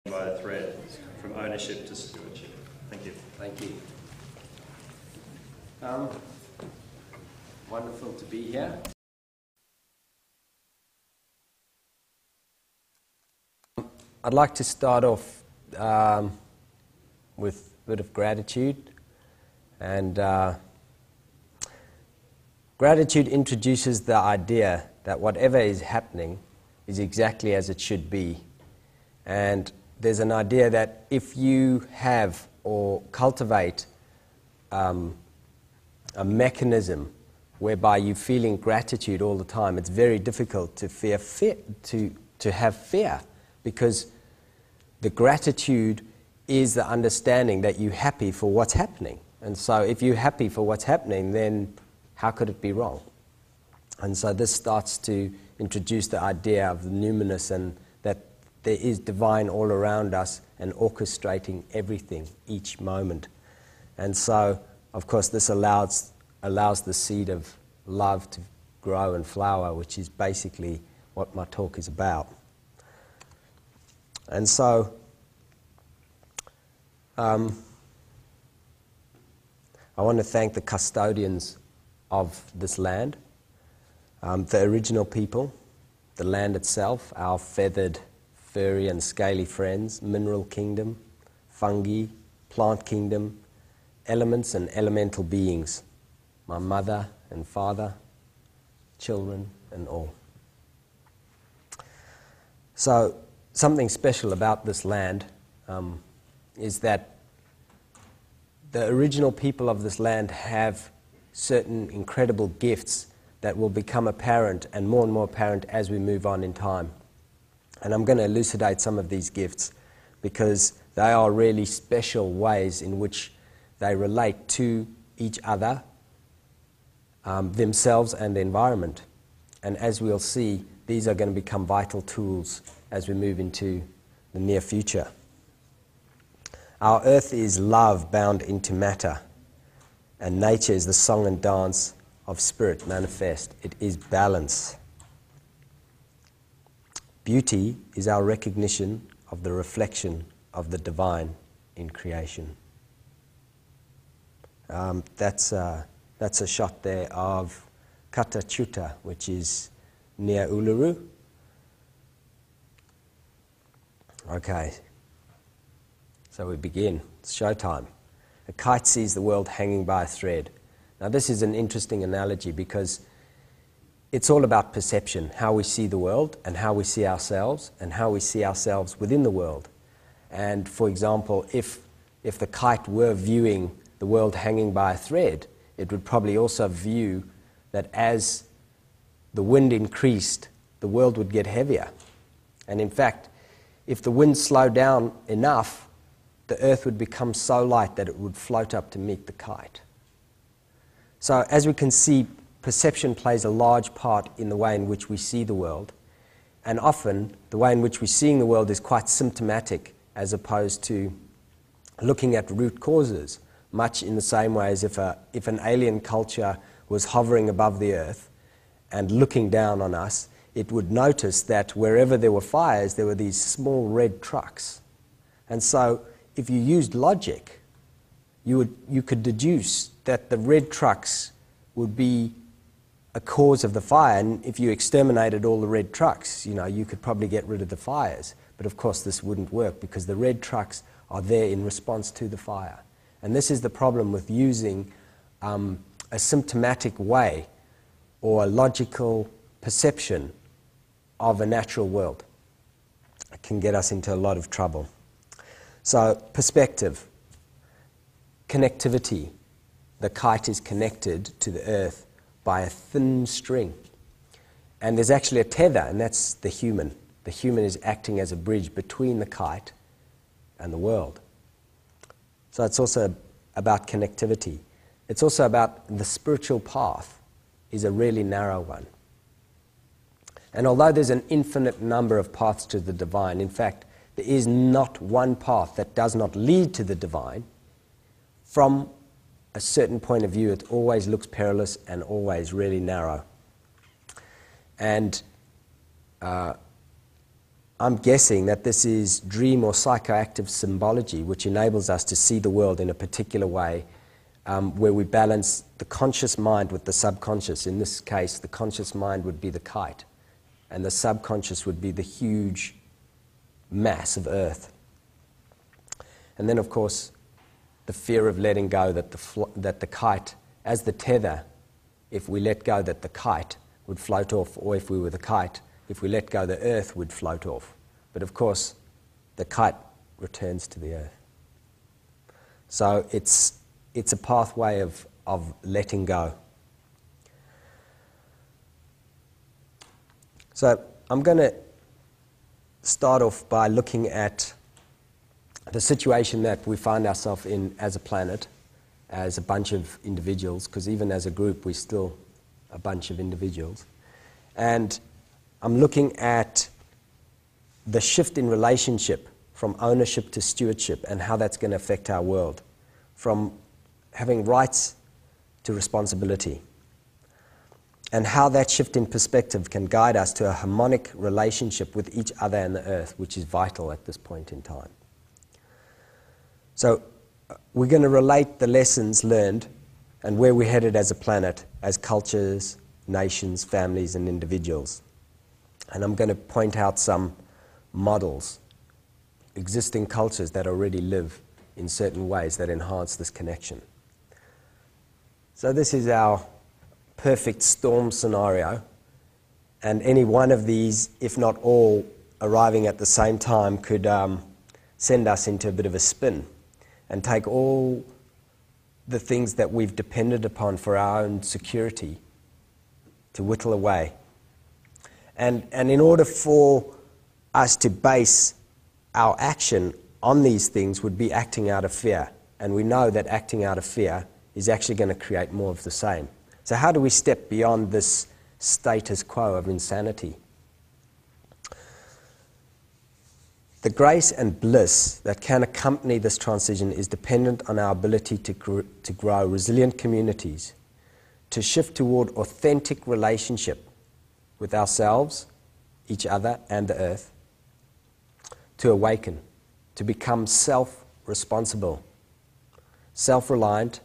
by a thread from ownership to stewardship. Thank you. Thank you. Wonderful to be here. I'd like to start off with a bit of gratitude. And gratitude introduces the idea that whatever is happening is exactly as it should be. And there's an idea that if you have or cultivate a mechanism whereby you're feeling gratitude all the time, it's very difficult to have fear, because the gratitude is the understanding that you're happy for what's happening. And so if you're happy for what's happening, then how could it be wrong? And so this starts to introduce the idea of the numinous, and that there is divine all around us and orchestrating everything, each moment. And so, of course, this allows the seed of love to grow and flower, which is basically what my talk is about. And so, I want to thank the custodians of this land, the original people, the land itself, our feathered, furry and scaly friends, mineral kingdom, fungi, plant kingdom, elements and elemental beings, my mother and father, children and all. So something special about this land is that the original people of this land have certain incredible gifts that will become apparent and more apparent as we move on in time. And I'm going to elucidate some of these gifts, because they are really special ways in which they relate to each other, themselves and the environment. And as we'll see, these are going to become vital tools as we move into the near future. Our earth is love bound into matter, and nature is the song and dance of spirit manifest. It is balance. Beauty is our recognition of the reflection of the divine in creation. That's a shot there of Katachuta, which is near Uluru. Okay, so we begin. It's showtime. A kite sees the world hanging by a thread. Now this is an interesting analogy, because it's all about perception, how we see the world and how we see ourselves and how we see ourselves within the world. And for example, if the kite were viewing the world hanging by a thread, it would probably also view that as the wind increased, the world would get heavier. And in fact, if the wind slowed down enough, the earth would become so light that it would float up to meet the kite. So as we can see, perception plays a large part in the way in which we see the world. And often, the way in which we're seeing the world is quite symptomatic, as opposed to looking at root causes, much in the same way as if an alien culture was hovering above the earth and looking down on us, it would notice that wherever there were fires, there were these small red trucks. And so, if you used logic, you could deduce that the red trucks would be a cause of the fire, and if you exterminated all the red trucks, you could probably get rid of the fires. But of course this wouldn't work, because the red trucks are there in response to the fire. And this is the problem with using a symptomatic way or a logical perception of a natural world. It can get us into a lot of trouble. So, perspective, connectivity. The kite is connected to the earth by a thin string. And there's actually a tether, and that's the human. The human is acting as a bridge between the kite and the world. So it's also about connectivity. It's also about the spiritual path is a really narrow one. And although there's an infinite number of paths to the divine, in fact, there is not one path that does not lead to the divine. From a certain point of view, it always looks perilous and always really narrow. And I'm guessing that this is dream or psychoactive symbology, which enables us to see the world in a particular way, where we balance the conscious mind with the subconscious. In this case, the conscious mind would be the kite, and the subconscious would be the huge mass of Earth. And then, of course, the fear of letting go, that the kite, as the tether, if we let go, that the kite would float off, or if we were the kite, if we let go, the Earth would float off. But of course, the kite returns to the Earth. So it's a pathway of letting go. So I'm going to start off by looking at the situation that we find ourselves in as a planet, as a bunch of individuals, because even as a group we're still a bunch of individuals. And I'm looking at the shift in relationship from ownership to stewardship and how that's going to affect our world, from having rights to responsibility, and how that shift in perspective can guide us to a harmonic relationship with each other and the Earth, which is vital at this point in time. So we're going to relate the lessons learned and where we're headed as a planet, as cultures, nations, families, and individuals. And I'm going to point out some models, existing cultures that already live in certain ways that enhance this connection. So this is our perfect storm scenario, and any one of these, if not all, arriving at the same time could send us into a bit of a spin and take all the things that we've depended upon for our own security to whittle away. And in order for us to base our action on these things would be acting out of fear. And we know that acting out of fear is actually going to create more of the same. So how do we step beyond this status quo of insanity? The grace and bliss that can accompany this transition is dependent on our ability to grow resilient communities, to shift toward authentic relationship with ourselves, each other, and the Earth, to awaken, to become self-responsible, self-reliant,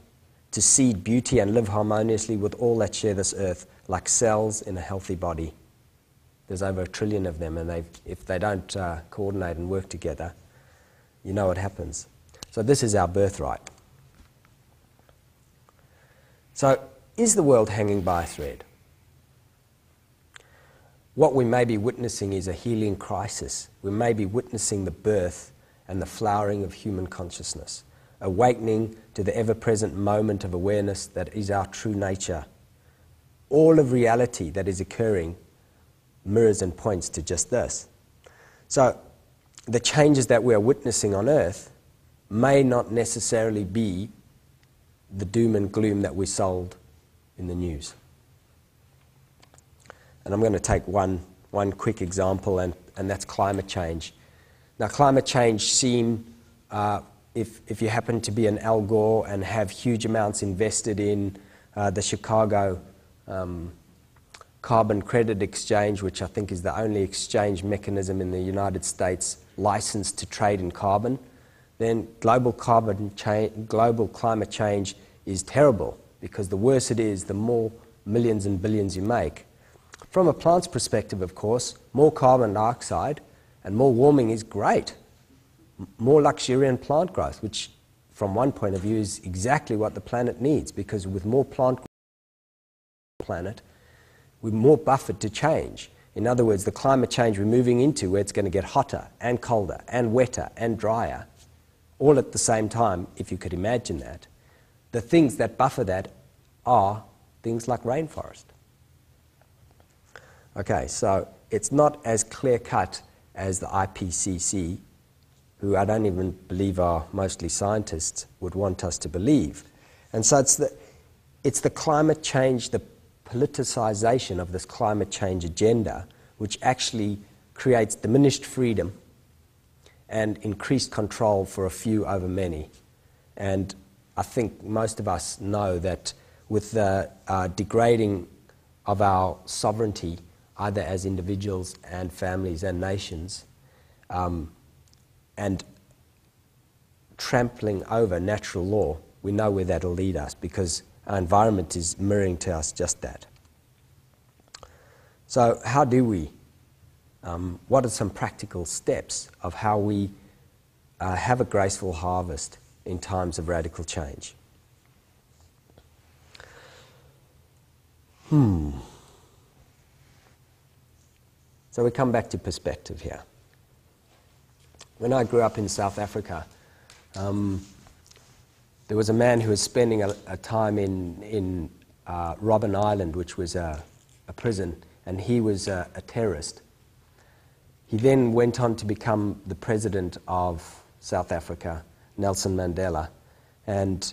to seed beauty and live harmoniously with all that share this Earth, like cells in a healthy body. There's over 1 trillion of them, and if they don't coordinate and work together, you know what happens. So this is our birthright. So is the world hanging by a thread? What we may be witnessing is a healing crisis. We may be witnessing the birth and the flowering of human consciousness, awakening to the ever-present moment of awareness that is our true nature. All of reality that is occurring mirrors and points to just this. So the changes that we are witnessing on Earth may not necessarily be the doom and gloom that we sold in the news. And I'm going to take one quick example, and that's climate change. Now, climate change if you happen to be an Al Gore and have huge amounts invested in the Chicago carbon credit exchange, which I think is the only exchange mechanism in the United States licensed to trade in carbon, then global climate change is terrible, because the worse it is, the more millions and billions you make. From a plant's perspective, of course, more carbon dioxide and more warming is great. More luxuriant plant growth, which from one point of view is exactly what the planet needs, because with more plant growth on the planet, we're more buffered to change. In other words, the climate change we're moving into, where it's going to get hotter and colder and wetter and drier, all at the same time, if you could imagine that, the things that buffer that are things like rainforest. Okay, so it's not as clear-cut as the IPCC, who I don't even believe are mostly scientists, would want us to believe. And so it's the climate change, the politicization of this climate change agenda, which actually creates diminished freedom and increased control for a few over many. And I think most of us know that with the degrading of our sovereignty, either as individuals and families and nations, and trampling over natural law, we know where that'll lead us, because our environment is mirroring to us just that. So how do we? What are some practical steps of how we have a graceful harvest in times of radical change? So we come back to perspective here. When I grew up in South Africa, there was a man who was spending a time in Robben Island, which was a prison, and he was a terrorist. He then went on to become the president of South Africa, Nelson Mandela, and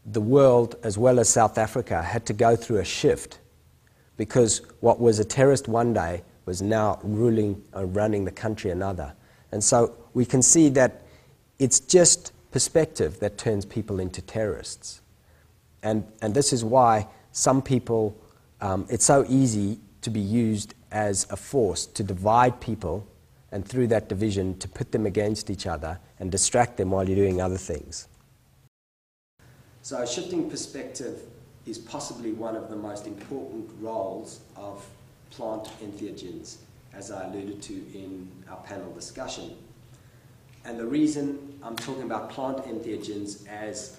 the world, as well as South Africa, had to go through a shift, because what was a terrorist one day was now ruling and running the country another. And so we can see that it's just perspective that turns people into terrorists. And this is why some people, it's so easy to be used as a force to divide people, and through that division to put them against each other and distract them while you're doing other things. So shifting perspective is possibly one of the most important roles of plant entheogens, as I alluded to in our panel discussion. And the reason I'm talking about plant entheogens as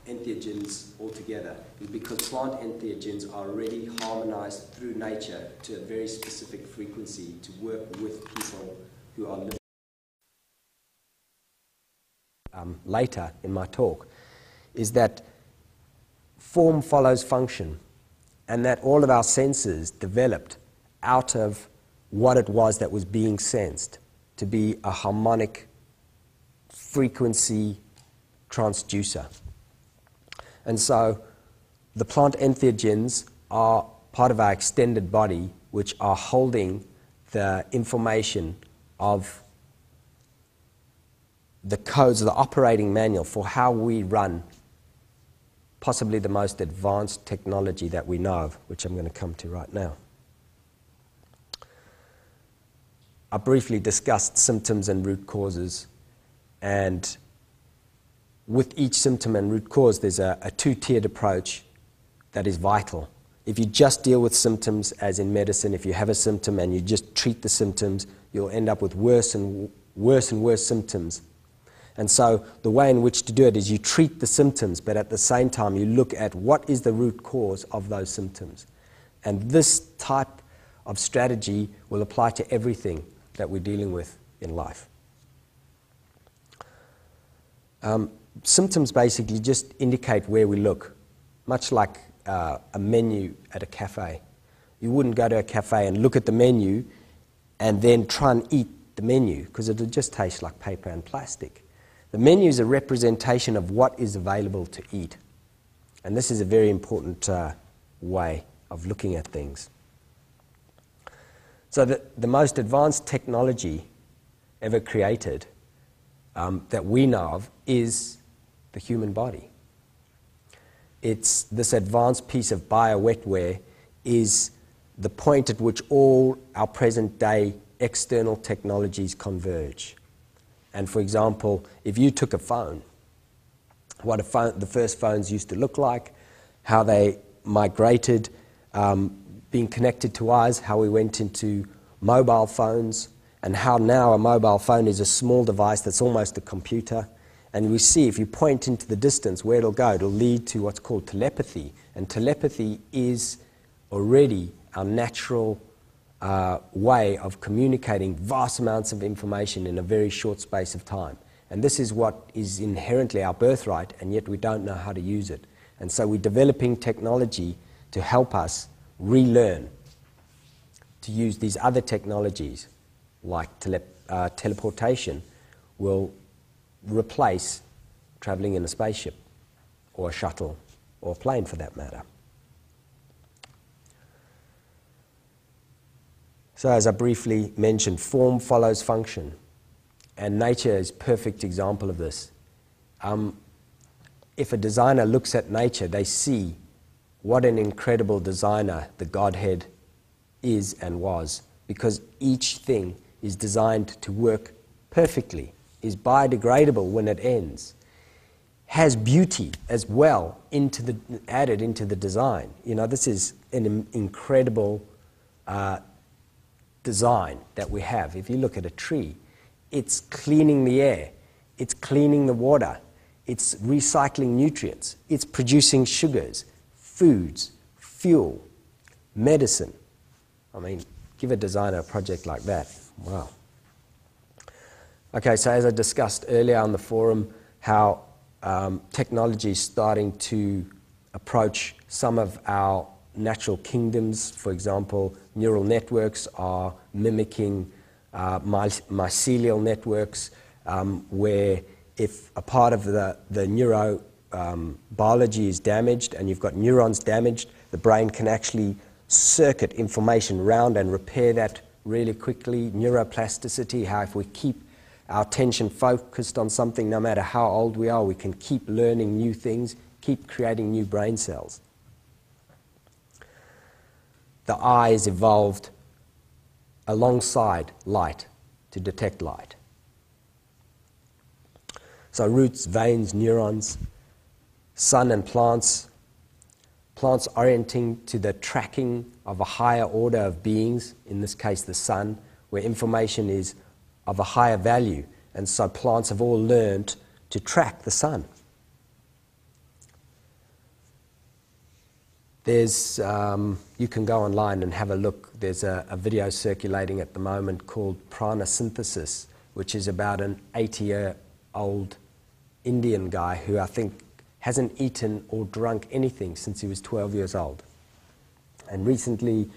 entheogens altogether is because plant entheogens are already harmonized through nature to a very specific frequency to work with people who are living. Later in my talk, is that form follows function, and that all of our senses developed out of what it was that was being sensed to be a harmonic frequency transducer. And so the plant entheogens are part of our extended body, which are holding the information of the codes, the operating manual for how we run possibly the most advanced technology that we know of, which I'm going to come to right now. I briefly discussed symptoms and root causes, and with each symptom and root cause, there's a two-tiered approach that is vital. If you just deal with symptoms, as in medicine, if you have a symptom and you just treat the symptoms, you'll end up with worse and worse symptoms. And so the way in which to do it is you treat the symptoms, but at the same time you look at what is the root cause of those symptoms. And this type of strategy will apply to everything that we're dealing with in life. Symptoms basically just indicate where we look, much like a menu at a cafe. You wouldn't go to a cafe and look at the menu and then try and eat the menu, because it would just taste like paper and plastic. The menu is a representation of what is available to eat. And this is a very important way of looking at things. So the most advanced technology ever created that we know of is the human body. It's this advanced piece of bio-wetware is the point at which all our present day external technologies converge. And for example, if you took a phone, what the first phones used to look like, how they migrated, being connected to us, how we went into mobile phones, and how now a mobile phone is a small device that's almost a computer. And we see if you point into the distance where it'll go, it'll lead to what's called telepathy. And telepathy is already our natural way of communicating vast amounts of information in a very short space of time. And this is what is inherently our birthright, and yet we don't know how to use it. And so we're developing technology to help us relearn to use these other technologies, like teleportation, will replace traveling in a spaceship or a shuttle or a plane for that matter. So as I briefly mentioned, form follows function, and nature is a perfect example of this. If a designer looks at nature, they see what an incredible designer the Godhead is and was because each thing is designed to work perfectly, is biodegradable when it ends, has beauty as well added into the design. You know, this is an incredible design that we have. If you look at a tree, it's cleaning the air, it's cleaning the water, it's recycling nutrients, it's producing sugars, foods, fuel, medicine. I mean, give a designer a project like that. Wow. Okay, so as I discussed earlier on the forum, how technology is starting to approach some of our natural kingdoms. For example, neural networks are mimicking mycelial networks, where if a part of the biology is damaged and you've got neurons damaged, the brain can actually circuit information around and repair that really quickly. Neuroplasticity, how if we keep our attention focused on something, no matter how old we are, we can keep learning new things, keep creating new brain cells. The eye has evolved alongside light to detect light. So roots, veins, neurons, sun and plants orienting to the tracking of a higher order of beings, in this case the sun, where information is of a higher value, and so plants have all learned to track the sun. There's, you can go online and have a look. There's a video circulating at the moment called Prana Synthesis, which is about an 80-year-old Indian guy who I think hasn't eaten or drunk anything since he was 12 years old. And recently,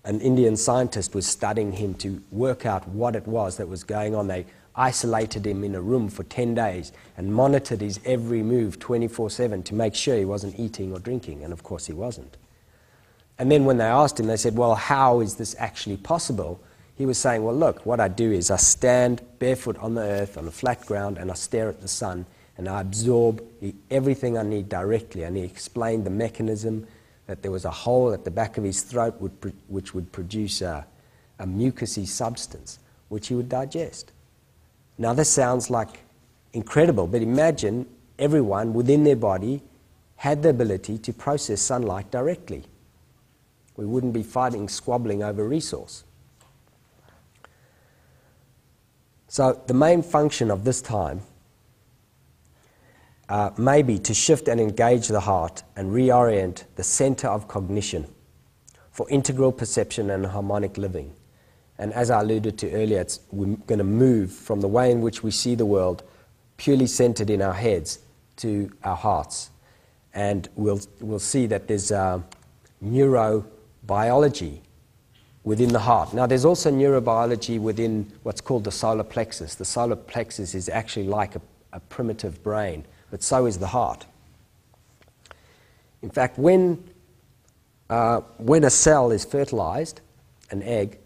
an Indian scientist was studying him to work out what it was that was going on. They isolated him in a room for 10 days and monitored his every move 24/7 to make sure he wasn't eating or drinking, and of course he wasn't. And then when they asked him, they said, well, how is this actually possible? He was saying, well, look, what I do is I stand barefoot on the earth, on a flat ground, and I stare at the sun, and I absorb everything I need directly. And he explained the mechanism, that there was a hole at the back of his throat which would produce a mucousy substance, which he would digest. Now, this sounds like incredible, but imagine everyone within their body had the ability to process sunlight directly. We wouldn't be fighting, squabbling over resource. So the main function of this time may be to shift and engage the heart and reorient the center of cognition for integral perception and harmonic living. And as I alluded to earlier, we're going to move from the way in which we see the world, purely centered in our heads, to our hearts. And we'll see that there's neurobiology within the heart. Now, there's also neurobiology within what's called the solar plexus. The solar plexus is actually like a primitive brain, but so is the heart. In fact, when a cell is fertilized, an egg,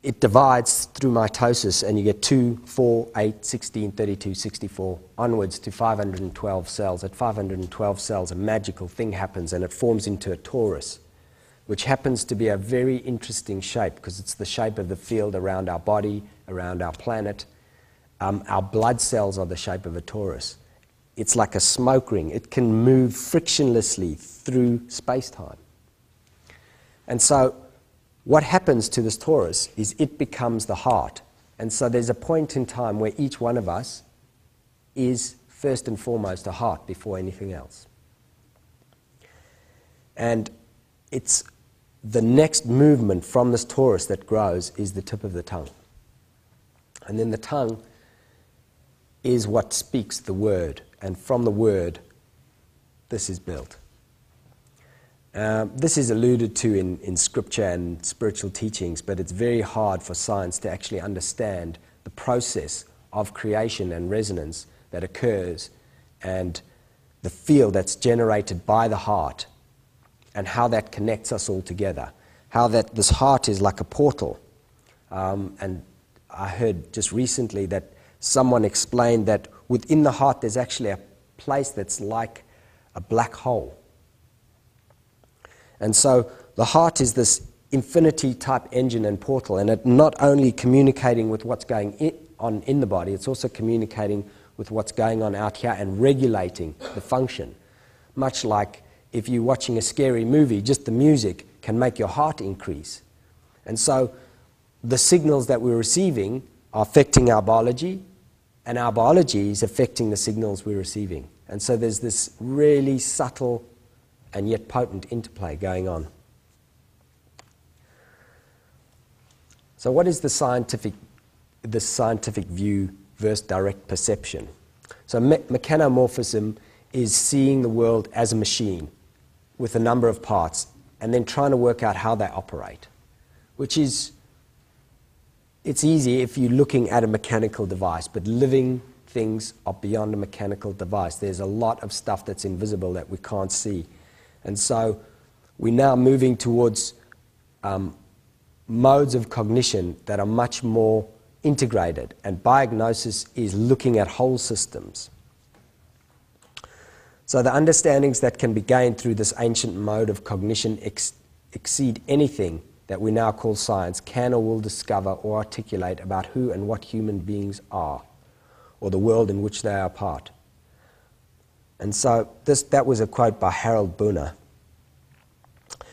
it divides through mitosis, and you get 2, 4, 8, 16, 32, 64, onwards to 512 cells. At 512 cells, a magical thing happens, and it forms into a torus, which happens to be a very interesting shape because it's the shape of the field around our body, around our planet. Our blood cells are the shape of a torus. It's like a smoke ring. It can move frictionlessly through space-time. And so what happens to this torus is it becomes the heart. And so there's a point in time where each one of us is first and foremost a heart before anything else. And it's the next movement from this torus that grows is the tip of the tongue. And then the tongue is what speaks the word. And from the word, this is built. This is alluded to in scripture and spiritual teachings, but it's very hard for science to actually understand the process of creation and resonance that occurs and the field that's generated by the heart and how that connects us all together. How that this heart is like a portal. And I heard just recently that someone explained that within the heart there's actually a place that's like a black hole. And so the heart is this infinity type engine and portal, and it not only communicating with what's going on in the body, it's also communicating with what's going on out here and regulating the function. Much like if you're watching a scary movie, just the music can make your heart increase. And so the signals that we're receiving are affecting our biology, and our biology is affecting the signals we're receiving. And so there's this really subtle and yet potent interplay going on. So what is the scientific view versus direct perception? So mechanomorphism is seeing the world as a machine with a number of parts and then trying to work out how they operate, which is, it's easy if you're looking at a mechanical device, but living things are beyond a mechanical device. There's a lot of stuff that's invisible that we can't see. And so we're now moving towards modes of cognition that are much more integrated, and biognosis is looking at whole systems. So the understandings that can be gained through this ancient mode of cognition exceed anything that we now call science can or will discover or articulate about who and what human beings are, or the world in which they are a part. And so that was a quote by Harold Boehner.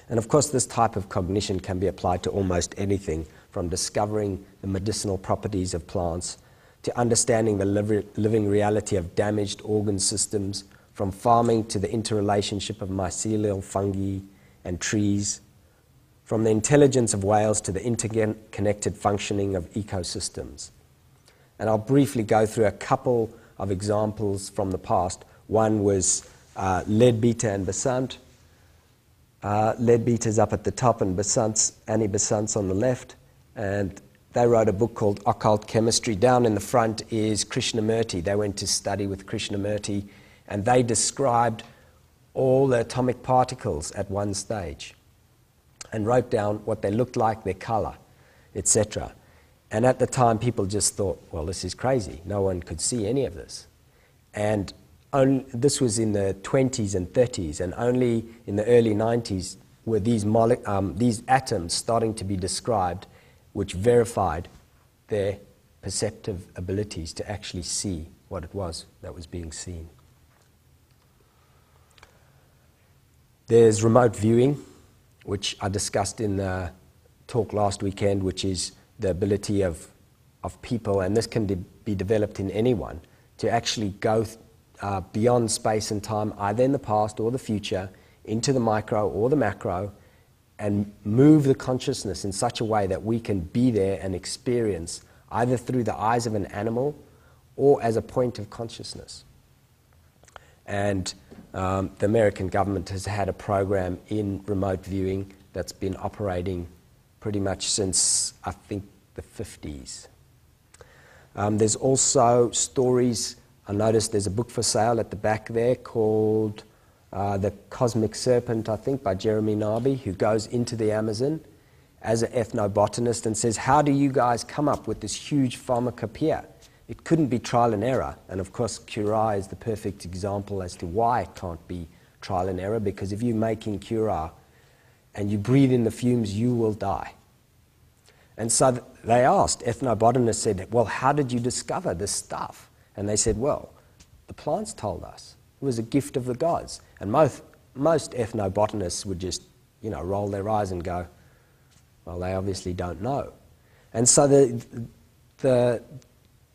And of course this type of cognition can be applied to almost anything, from discovering the medicinal properties of plants to understanding the living reality of damaged organ systems, from farming to the interrelationship of mycelial fungi and trees, from the intelligence of whales to the interconnected functioning of ecosystems. And I'll briefly go through a couple of examples from the past. One was Leadbeater and Besant. Leadbeater's up at the top and Annie Besant's on the left. And they wrote a book called Occult Chemistry. Down in the front is Krishnamurti. They went to study with Krishnamurti, and they described all the atomic particles at one stage and wrote down what they looked like, their color, etc. And at the time, people just thought, well, this is crazy. No one could see any of this. And this was in the 20s and 30s, and only in the early 90s were these atoms starting to be described, which verified their perceptive abilities to actually see what it was that was being seen. There's remote viewing, which I discussed in the talk last weekend, which is the ability of people, and this can be developed in anyone, to actually go beyond space and time, either in the past or the future, into the micro or the macro, and move the consciousness in such a way that we can be there and experience either through the eyes of an animal or as a point of consciousness. And the American government has had a program in remote viewing that's been operating pretty much since, I think, the 50s. There's also stories. I noticed there's a book for sale at the back there called The Cosmic Serpent, I think, by Jeremy Narby, who goes into the Amazon as an ethnobotanist and says, how do you guys come up with this huge pharmacopoeia? It couldn't be trial and error. And of course, curare is the perfect example as to why it can't be trial and error, because if you're making curare and you breathe in the fumes, you will die. And so they asked, ethnobotanists said, well, how did you discover this stuff? And they said, well, the plants told us. It was a gift of the gods. And most ethnobotanists would just, roll their eyes and go, well, they obviously don't know. And so the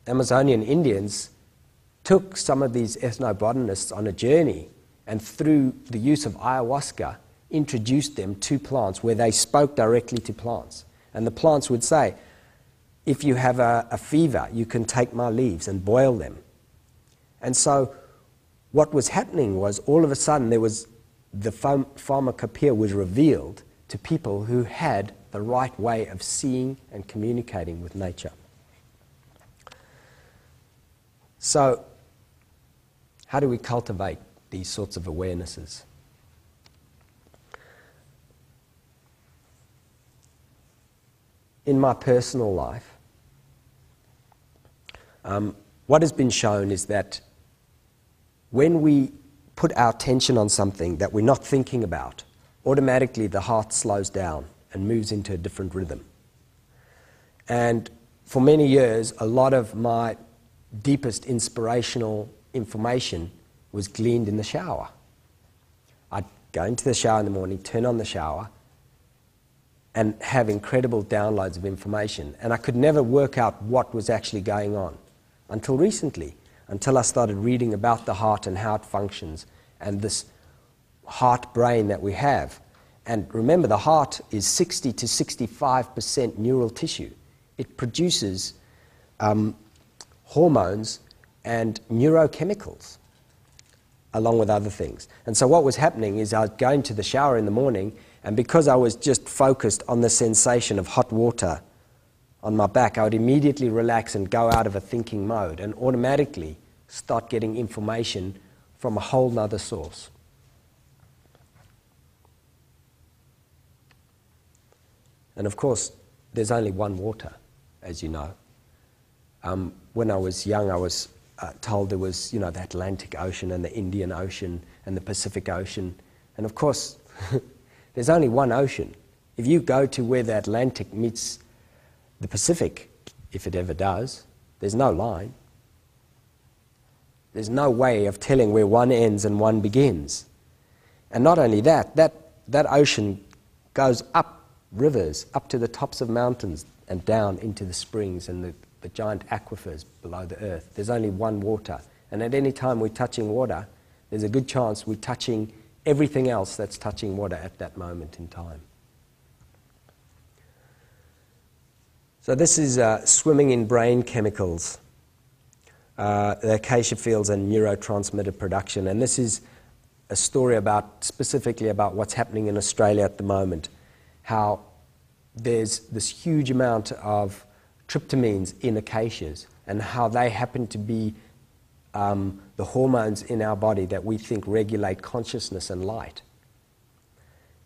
Amazonian Indians took some of these ethnobotanists on a journey, and through the use of ayahuasca, introduced them to plants where they spoke directly to plants. And the plants would say, if you have a fever, you can take my leaves and boil them. And so what was happening was, all of a sudden, the pharmacopoeia was revealed to people who had the right way of seeing and communicating with nature. So, how do we cultivate these sorts of awarenesses? In my personal life, what has been shown is that when we put our attention on something that we're not thinking about, automatically the heart slows down and moves into a different rhythm. And for many years, a lot of my deepest inspirational information was gleaned in the shower. I'd go into the shower in the morning, turn on the shower, and have incredible downloads of information. And I could never work out what was actually going on until recently, until I started reading about the heart and how it functions and this heart brain that we have. And remember, the heart is 60 to 65% neural tissue. It produces hormones and neurochemicals, along with other things. And so what was happening is I'd go into the shower in the morning, and because I was just focused on the sensation of hot water on my back, I would immediately relax and go out of a thinking mode and automatically start getting information from a whole nother source. And of course, there's only one water, as you know. When I was young, I was told there was, the Atlantic Ocean and the Indian Ocean and the Pacific Ocean. And of course, there's only one ocean. If you go to where the Atlantic meets the Pacific, if it ever does, there's no line. There's no way of telling where one ends and one begins. And not only that, that ocean goes up rivers, up to the tops of mountains and down into the springs and the giant aquifers below the earth. There's only one water. And at any time we're touching water, there's a good chance we're touching everything else that's touching water at that moment in time. So this is swimming in brain chemicals, the acacia fields and neurotransmitter production. And this is a story specifically about what's happening in Australia at the moment, how there's this huge amount of tryptamines in acacias and how they happen to be the hormones in our body that we think regulate consciousness and light.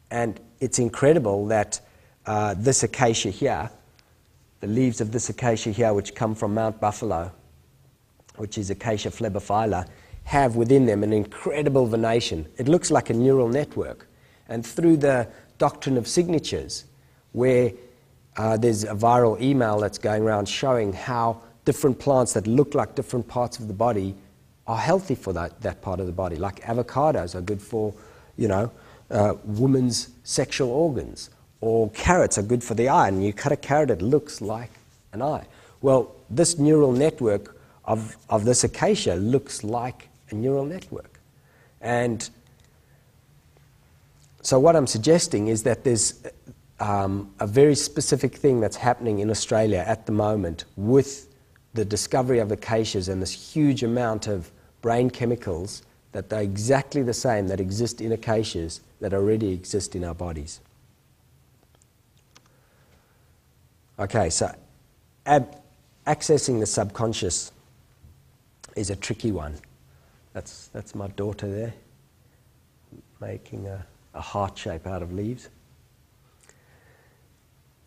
And it's incredible that this acacia here, the leaves of this acacia here, which come from Mount Buffalo, which is Acacia flebophylla, have within them an incredible venation. It looks like a neural network. And through the doctrine of signatures, where there's a viral email that's going around showing how different plants that look like different parts of the body are healthy for that part of the body. Like avocados are good for, women's sexual organs, or carrots are good for the eye, and you cut a carrot, it looks like an eye. Well, this neural network of this acacia looks like a neural network. And so what I'm suggesting is that there's a very specific thing that's happening in Australia at the moment with the discovery of acacias and this huge amount of brain chemicals that are exactly the same that exist in acacias that already exist in our bodies. Okay, so accessing the subconscious is a tricky one. That's my daughter there, making a heart shape out of leaves.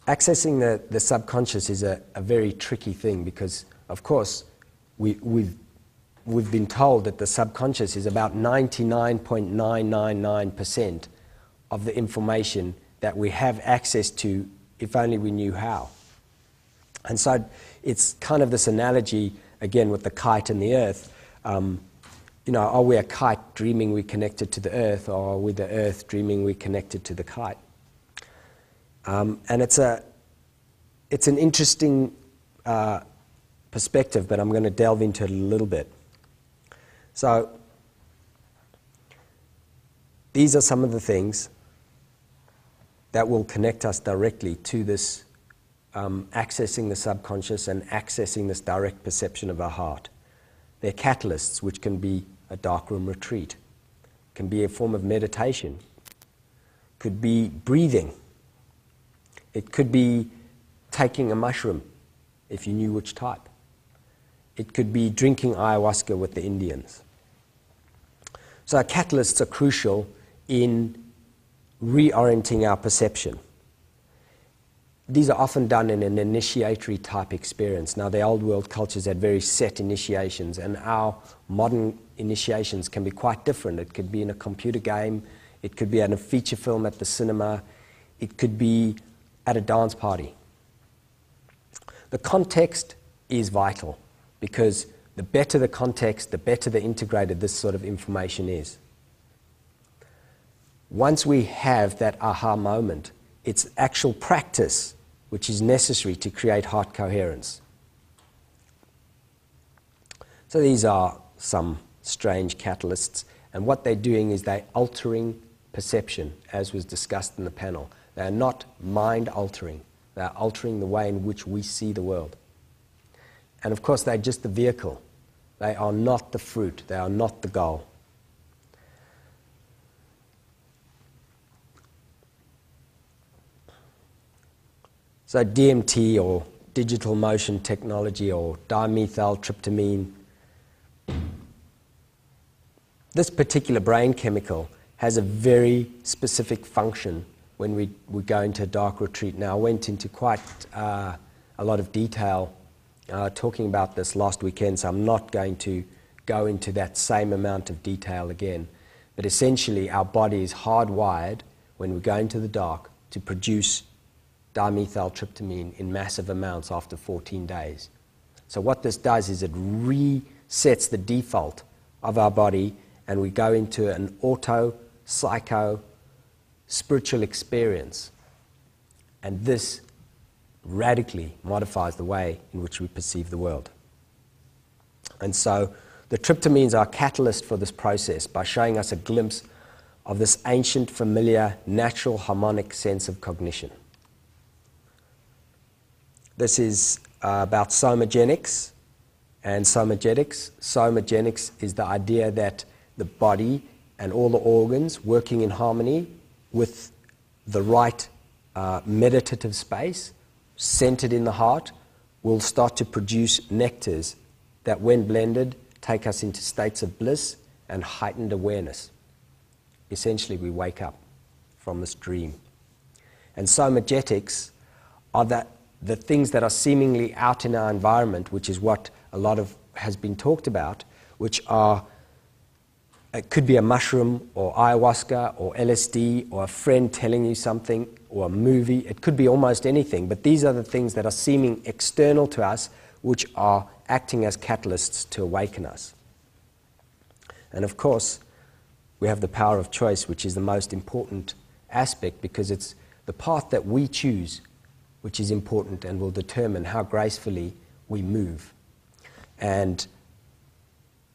Accessing the subconscious is a very tricky thing because, of course, we've been told that the subconscious is about 99.999% of the information that we have access to if only we knew how. And so it's kind of this analogy, again, with the kite and the earth. Are we a kite dreaming we're connected to the earth, or are we the earth dreaming we're connected to the kite? And it's an interesting perspective, but I'm going to delve into it a little bit. So these are some of the things that will connect us directly to this accessing the subconscious and accessing this direct perception of our heart. They're catalysts, which can be a darkroom retreat, can be a form of meditation, could be breathing, it could be taking a mushroom, if you knew which type. It could be drinking ayahuasca with the Indians. So our catalysts are crucial in reorienting our perception. These are often done in an initiatory type experience. Now, the old world cultures had very set initiations, and our modern initiations can be quite different. It could be in a computer game, it could be in a feature film at the cinema, it could be at a dance party. The context is vital, because the better the context, the better the integrated this sort of information is. Once we have that aha moment, it's actual practice which is necessary to create heart coherence. So these are some strange catalysts, and what they're doing is they're altering perception, as was discussed in the panel. They're not mind altering, they're altering the way in which we see the world. And of course, they're just the vehicle. They are not the fruit, they are not the goal. So DMT, or digital motion technology, or dimethyltryptamine, this particular brain chemical has a very specific function when we go into a dark retreat. Now, I went into quite a lot of detail talking about this last weekend, so I'm not going to go into that same amount of detail again. But essentially, our body is hardwired when we go into the dark to produce dimethyltryptamine in massive amounts after 14 days. So what this does is it resets the default of our body, and we go into an auto-psycho-spiritual experience. And this radically modifies the way in which we perceive the world. And so the tryptamines are a catalyst for this process by showing us a glimpse of this ancient, familiar, natural, harmonic sense of cognition. This is about somogenics and somagetics. Somogenics is the idea that the body and all the organs working in harmony with the right meditative space, centered in the heart, will start to produce nectars that, when blended, take us into states of bliss and heightened awareness. Essentially, we wake up from this dream. And somagetics are the things that are seemingly out in our environment, which is what a lot of has been talked about, which are, it could be a mushroom or ayahuasca or LSD or a friend telling you something or a movie. It could be almost anything, but these are the things that are seeming external to us, which are acting as catalysts to awaken us. And of course, we have the power of choice, which is the most important aspect, because it's the path that we choose which is important and will determine how gracefully we move. And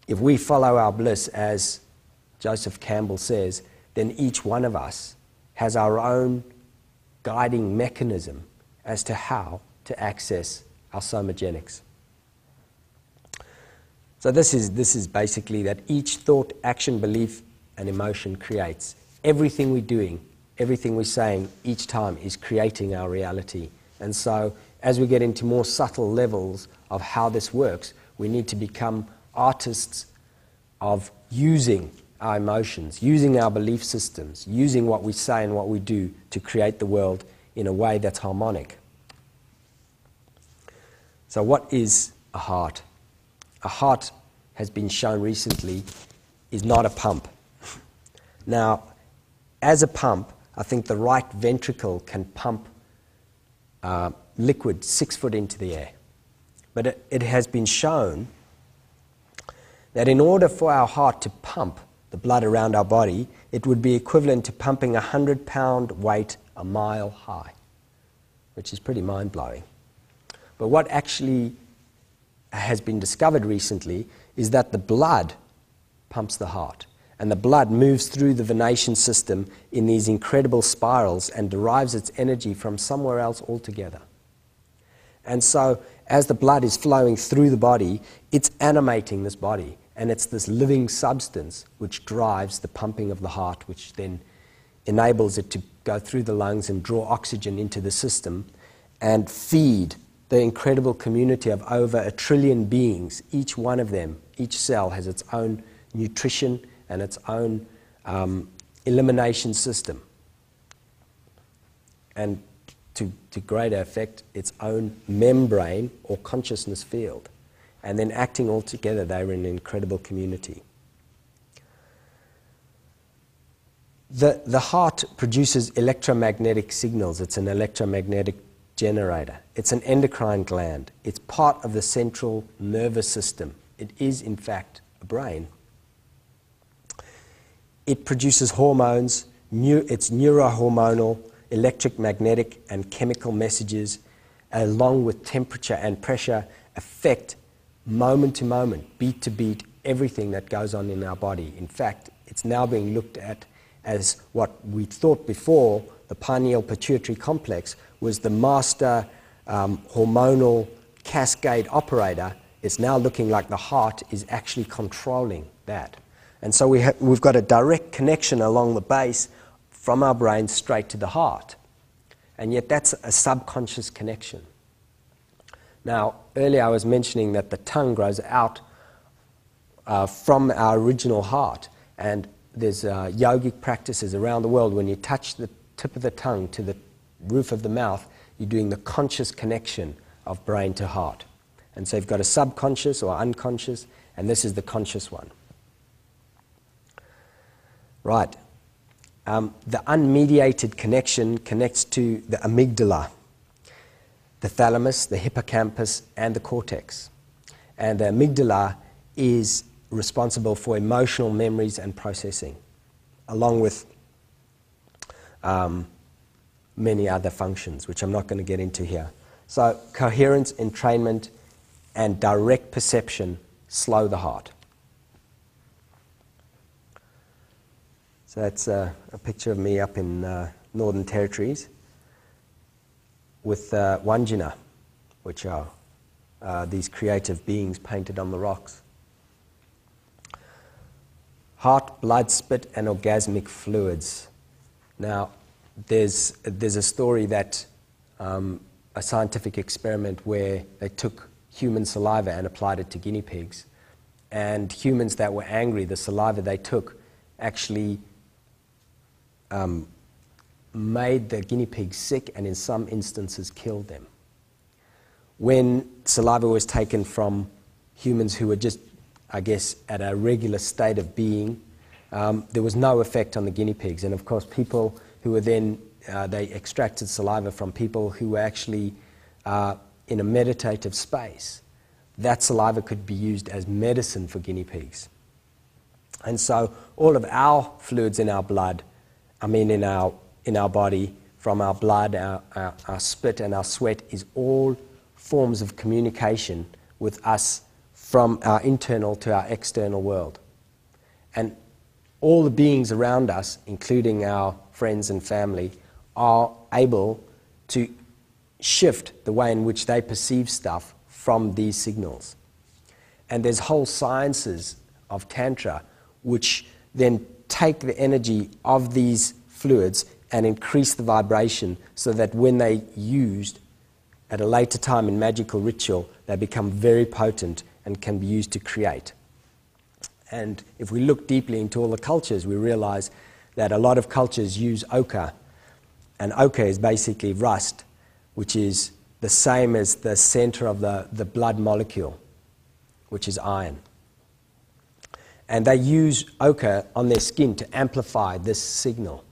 if we follow our bliss, as Joseph Campbell says, then each one of us has our own guiding mechanism as to how to access our somogenics. So this is basically that each thought, action, belief, and emotion creates. Everything we're doing, everything we're saying each time is creating our reality. And so as we get into more subtle levels of how this works, we need to become artists of using our emotions, using our belief systems, using what we say and what we do to create the world in a way that's harmonic. So what is a heart? A heart has been shown recently is not a pump. Now, as a pump, I think the right ventricle can pump liquid 6 foot into the air. But it has been shown that in order for our heart to pump the blood around our body, it would be equivalent to pumping a 100-pound weight a mile high, which is pretty mind-blowing. But what actually has been discovered recently is that the blood pumps the heart. And the blood moves through the venation system in these incredible spirals and derives its energy from somewhere else altogether. And so, as the blood is flowing through the body, it's animating this body. And it's this living substance which drives the pumping of the heart, which then enables it to go through the lungs and draw oxygen into the system and feed the incredible community of over 1 trillion beings. Each one of them, each cell has its own nutrition and its own elimination system, and to greater effect, its own membrane or consciousness field. And then acting all together, they're in an incredible community. The heart produces electromagnetic signals. It's an electromagnetic generator. It's an endocrine gland. It's part of the central nervous system. It is, in fact, a brain. It produces hormones. Its neurohormonal, electric, magnetic, and chemical messages, along with temperature and pressure, affect moment to moment, beat to beat, everything that goes on in our body. In fact, it's now being looked at as what we thought before, the pineal pituitary complex, was the master hormonal cascade operator. It's now looking like the heart is actually controlling that. And so we've got a direct connection along the base from our brain straight to the heart. And yet that's a subconscious connection. Now, earlier I was mentioning that the tongue grows out from our original heart. And there's yogic practices around the world. When you touch the tip of the tongue to the roof of the mouth, you're doing the conscious connection of brain to heart. And so you've got a subconscious or unconscious, and this is the conscious one. Right. The unmediated connection connects to the amygdala, the thalamus, the hippocampus, and the cortex. And the amygdala is responsible for emotional memories and processing, along with many other functions, which I'm not going to get into here. So coherence, entrainment, and direct perception slow the heart. So that's a picture of me up in Northern Territories with Wanjina, which are these creative beings painted on the rocks. Heart, blood, spit, and orgasmic fluids. Now, there's a story that a scientific experiment where they took human saliva and applied it to guinea pigs, and humans that were angry, the saliva they took actually made the guinea pigs sick and in some instances killed them. When saliva was taken from humans who were just, I guess, at a regular state of being, there was no effect on the guinea pigs. And of course, people who were then, they extracted saliva from people who were actually in a meditative space. That saliva could be used as medicine for guinea pigs. And so all of our fluids in our blood, in our body, from our blood, our spit and our sweat, is all forms of communication with us from our internal to our external world. And all the beings around us, including our friends and family, are able to shift the way in which they perceive stuff from these signals. And there's whole sciences of Tantra which then take the energy of these fluids and increase the vibration so that when they used at a later time in magical ritual, they become very potent and can be used to create. And if we look deeply into all the cultures, we realize that a lot of cultures use ochre. And ochre is basically rust, which is the same as the center of the blood molecule, which is iron. And they use ochre on their skin to amplify this signal.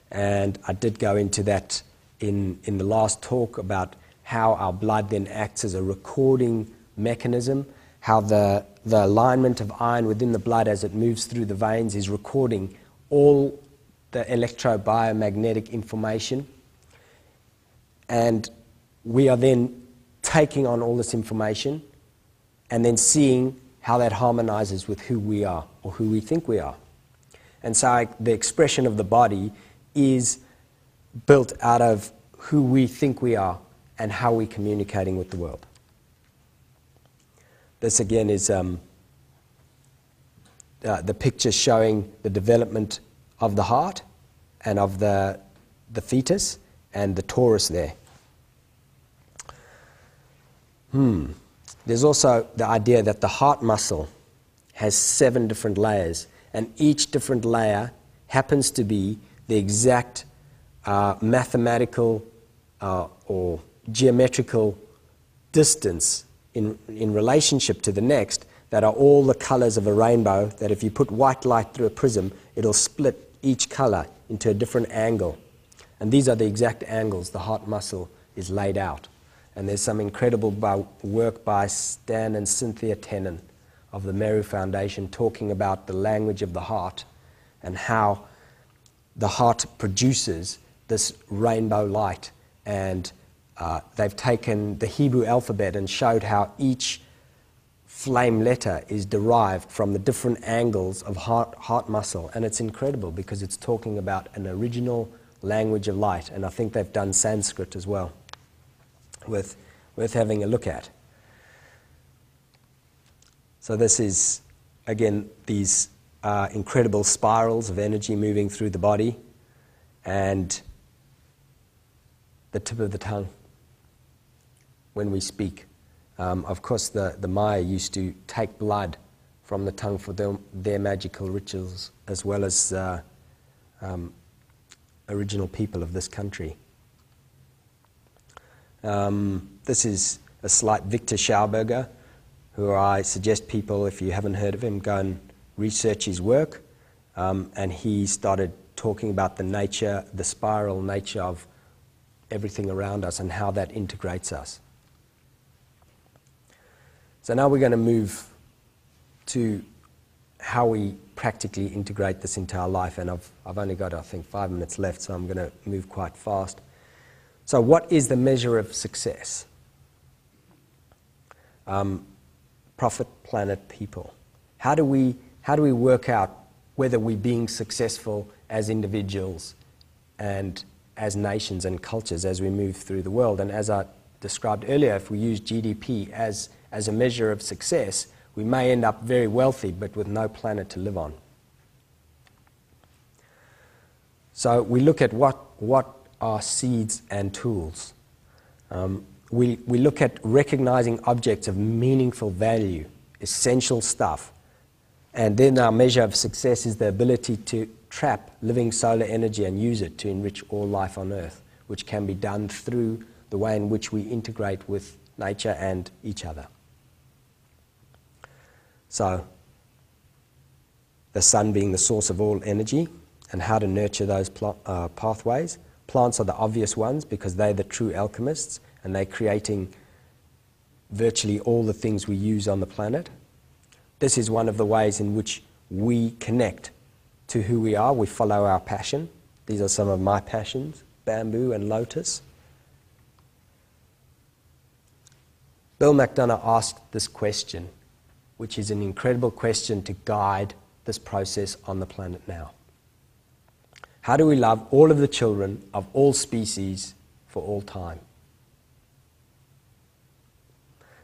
And I did go into that in the last talk about how our blood then acts as a recording mechanism, how the alignment of iron within the blood as it moves through the veins is recording all the electrobiomagnetic information. And we are then taking on all this information and then seeing how that harmonizes with who we are or who we think we are. And so the expression of the body is built out of who we think we are and how we're communicating with the world. This again is the picture showing the development of the heart and of the fetus and the torus there. There's also the idea that the heart muscle has 7 different layers, and each different layer happens to be the exact mathematical or geometrical distance in relationship to the next that are all the colors of a rainbow, that if you put white light through a prism, it'll split each color into a different angle. And these are the exact angles the heart muscle is laid out. And there's some incredible work by Stan and Cynthia Tennant of the Meru Foundation talking about the language of the heart and how the heart produces this rainbow light. And they've taken the Hebrew alphabet and showed how each flame letter is derived from the different angles of heart muscle. And it's incredible because it's talking about an original language of light. And I think they've done Sanskrit as well, worth having a look at. So this is, again, these incredible spirals of energy moving through the body, and the tip of the tongue when we speak. Of course, the Maya used to take blood from the tongue for their magical rituals, as well as original people of this country. This is a slight Victor Schauberger, who I suggest people, if you haven't heard of him, go and research his work. And he started talking about the nature, the spiral nature of everything around us and how that integrates us. So now we're going to move to how we practically integrate this into our life. And I've only got, I think, 5 minutes left, so I'm going to move quite fast. So what is the measure of success? Profit, planet, people. How do we work out whether we're being successful as individuals and as nations and cultures as we move through the world? And as I described earlier, if we use GDP as a measure of success, we may end up very wealthy but with no planet to live on. So we look at what are seeds and tools. We look at recognizing objects of meaningful value, essential stuff. And then our measure of success is the ability to trap living solar energy and use it to enrich all life on Earth, which can be done through the way in which we integrate with nature and each other. So, the sun being the source of all energy, and how to nurture those pathways. Plants are the obvious ones because they're the true alchemists, and they're creating virtually all the things we use on the planet. This is one of the ways in which we connect to who we are. We follow our passion. These are some of my passions, bamboo and lotus. Bill McDonough asked this question, which is an incredible question to guide this process on the planet now. How do we love all of the children of all species for all time?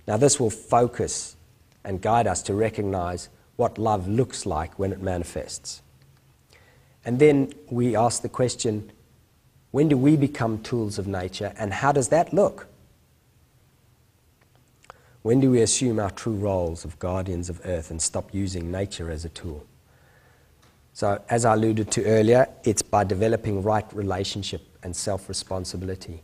Now this will focus and guide us to recognize what love looks like when it manifests. And then we ask the question, when do we become tools of nature, and how does that look? When do we assume our true roles of guardians of Earth and stop using nature as a tool? So, as I alluded to earlier, it's by developing right relationship and self-responsibility.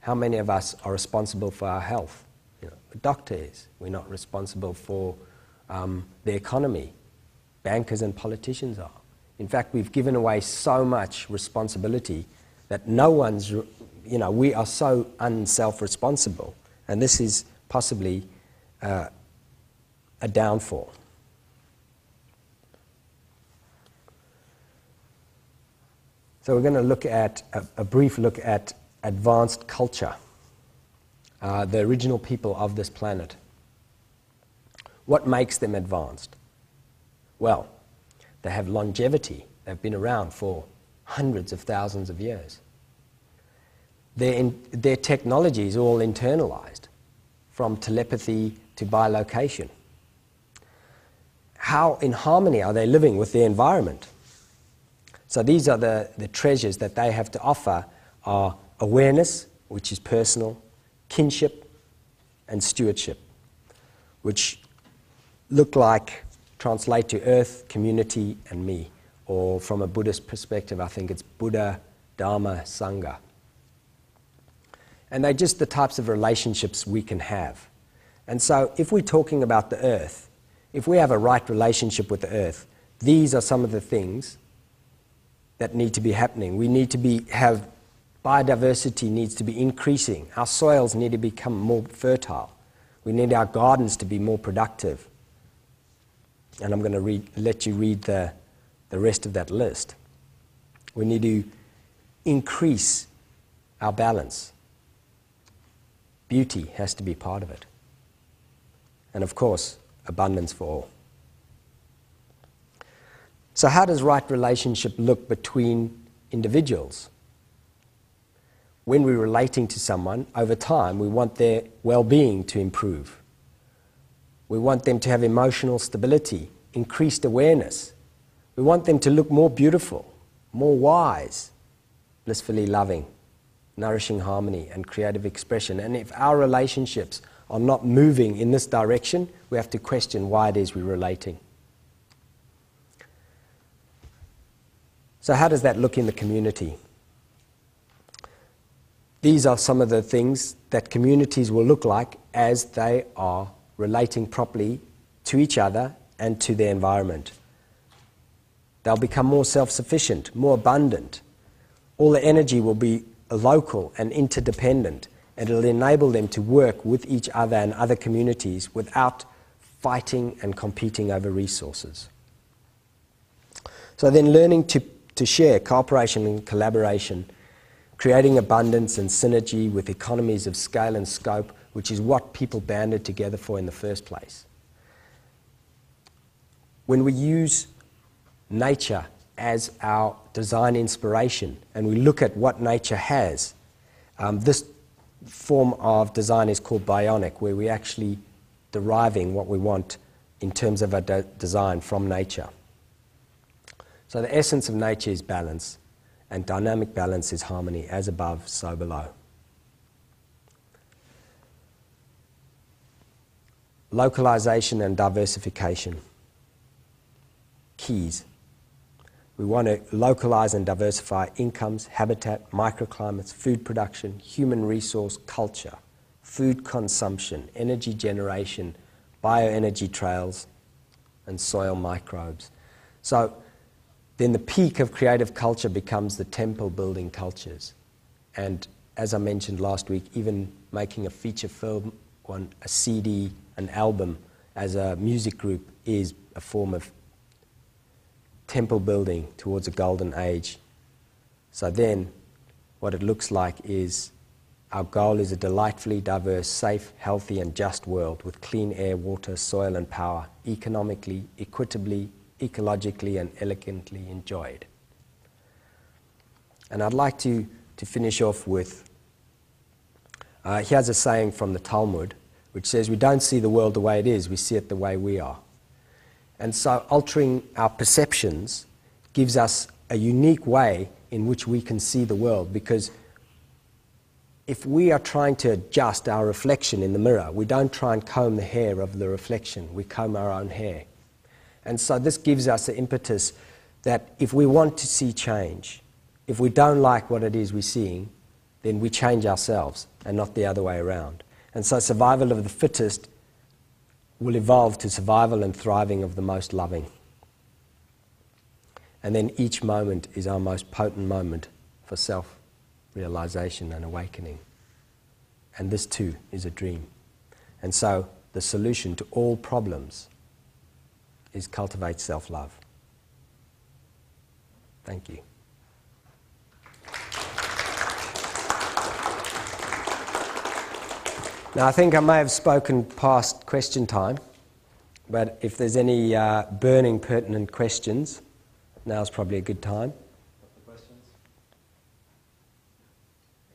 How many of us are responsible for our health? The doctor is. We're not responsible for the economy. Bankers and politicians are. In fact, we've given away so much responsibility that no one's, we are so unself-responsible. And this is possibly a downfall. So we're going to look at a brief look at advanced culture, the original people of this planet. What makes them advanced? Well, they have longevity. They've been around for hundreds of thousands of years. Their technology is all internalized, from telepathy to bilocation. How in harmony are they living with their environment? So these are the treasures that they have to offer are awareness, which is personal, kinship, and stewardship, which translate to earth, community, and me. Or from a Buddhist perspective, I think it's Buddha, Dharma, Sangha. And they're just the types of relationships we can have. And so if we're talking about the earth, if we have a right relationship with the earth, these are some of the things that need to be happening. We need to have biodiversity needs to be increasing. Our soils need to become more fertile. We need our gardens to be more productive. And I'm going to let you read the rest of that list. We need to increase our balance. Beauty has to be part of it. And of course, abundance for all. So how does right relationship look between individuals? When we're relating to someone, over time, we want their well-being to improve. We want them to have emotional stability, increased awareness. We want them to look more beautiful, more wise, blissfully loving, nourishing harmony and creative expression. And if our relationships are not moving in this direction, we have to question why it is we're relating. So how does that look in the community? These are some of the things that communities will look like as they are relating properly to each other and to their environment. They'll become more self-sufficient, more abundant. All the energy will be local and interdependent, and it'll enable them to work with each other and other communities without fighting and competing over resources. So then learning to share, cooperation and collaboration, creating abundance and synergy with economies of scale and scope, which is what people banded together for in the first place. When we use nature as our design inspiration and we look at what nature has, this form of design is called bionic, where we're actually deriving what we want in terms of our design from nature. So the essence of nature is balance, and dynamic balance is harmony, as above, so below. Localization and diversification. Keys. We want to localize and diversify incomes, habitat, microclimates, food production, human resource, culture, food consumption, energy generation, bioenergy trails, and soil microbes. So then the peak of creative culture becomes the temple-building cultures. And as I mentioned last week, even making a feature film, a CD, an album as a music group is a form of temple building towards a golden age. So then what it looks like is our goal is a delightfully diverse, safe, healthy and just world with clean air, water, soil and power, economically, equitably, ecologically and elegantly enjoyed. And I'd like to finish off with, here's a saying from the Talmud, which says, we don't see the world the way it is, we see it the way we are. And so altering our perceptions gives us a unique way in which we can see the world, because if we are trying to adjust our reflection in the mirror, we don't try and comb the hair of the reflection, we comb our own hair. And so this gives us the impetus that if we want to see change, if we don't like what it is we're seeing, then we change ourselves and not the other way around. And so survival of the fittest will evolve to survival and thriving of the most loving. And then each moment is our most potent moment for self-realization and awakening. And this too is a dream. And so the solution to all problems is cultivate self-love. Thank you. Now I think I may have spoken past question time, but if there's any burning pertinent questions, now's probably a good time. Questions?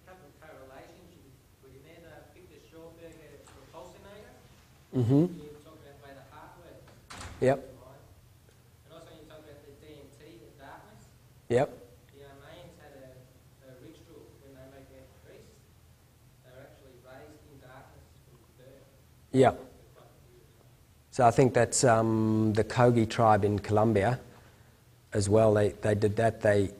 A couple of correlations. Would you need to pick the Schreiber repulsinator? Mm-hmm. You talk about the way the heart works. Yep. And also you talk about the DMT, the darkness. Yep. The Mayans had a ritual when they make their priests. They were actually raised in darkness from birth. Yep. So I think that's the Kogi tribe in Colombia as well. They did that. They,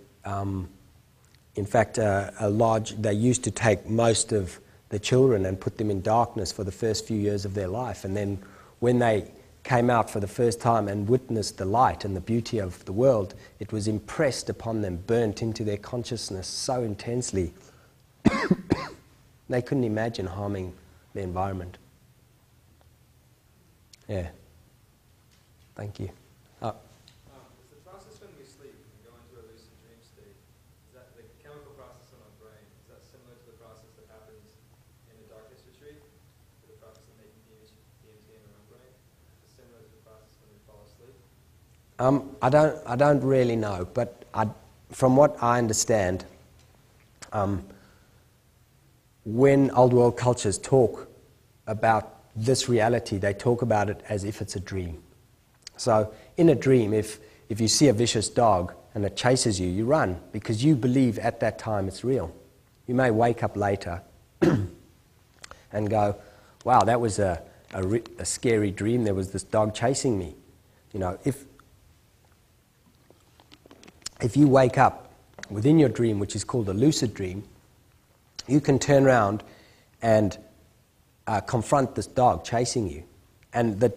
in fact, they used to take most of the children and put them in darkness for the first few years of their life. And then when they came out for the first time and witnessed the light and the beauty of the world, it was impressed upon them, burnt into their consciousness so intensely, they couldn't imagine harming the environment. Yeah. Thank you. Oh. Is the process when we sleep and go into a lucid dream state, is that the chemical process in our brain, is that similar to the process that happens in the darkness retreat, to the process of making DMT in our own brain? Is it similar to the process when we fall asleep? I don't really know, but from what I understand, when old world cultures talk about this reality, they talk about it as if it's a dream. So in a dream, if you see a vicious dog and it chases you, you run because you believe at that time it's real. You may wake up later and go, wow, that was a scary dream. There was this dog chasing me. You know, if you wake up within your dream, which is called a lucid dream, you can turn around and confront this dog chasing you. And the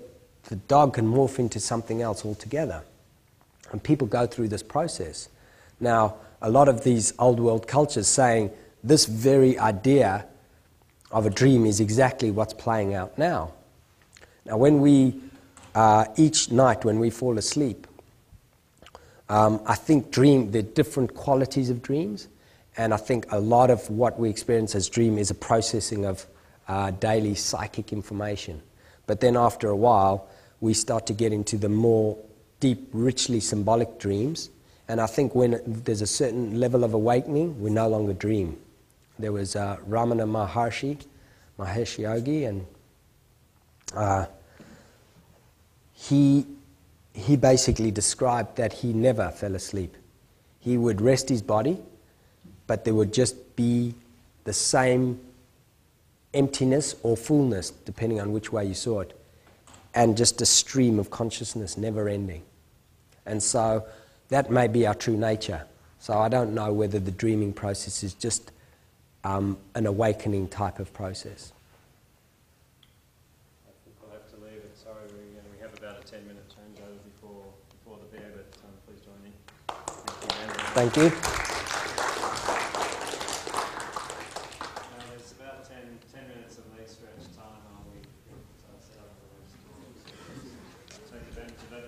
dog can morph into something else altogether. And people go through this process. Now, a lot of these old world cultures saying this very idea of a dream is exactly what's playing out now. Now, when we, each night when we fall asleep, I think there are different qualities of dreams. And I think a lot of what we experience as dream is a processing of daily psychic information. But then after a while, we start to get into the more deep, richly symbolic dreams. And I think when there's a certain level of awakening, we no longer dream. There was Ramana Maharshi Yogi, and he basically described that he never fell asleep. He would rest his body, but there would just be the same emptiness or fullness, depending on which way you saw it, and just a stream of consciousness never ending. And so that may be our true nature. So I don't know whether the dreaming process is just an awakening type of process. I think we'll have to leave it. Sorry, we have about a 10-minute changeover before the bear, but please join me. Thank you. There's about 10 minutes of leg stretch time while we set up for those talks. Take advantage of that.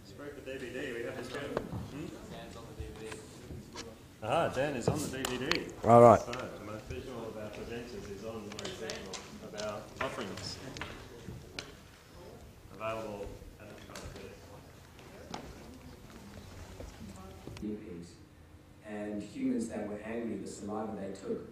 Spread the DVD. We have this gentleman. Dan's on the DVD. Dan is on the DVD. All right. So, the most visual about presenters is on the most visual about offerings. Available at the front of And humans that were angry, the saliva they took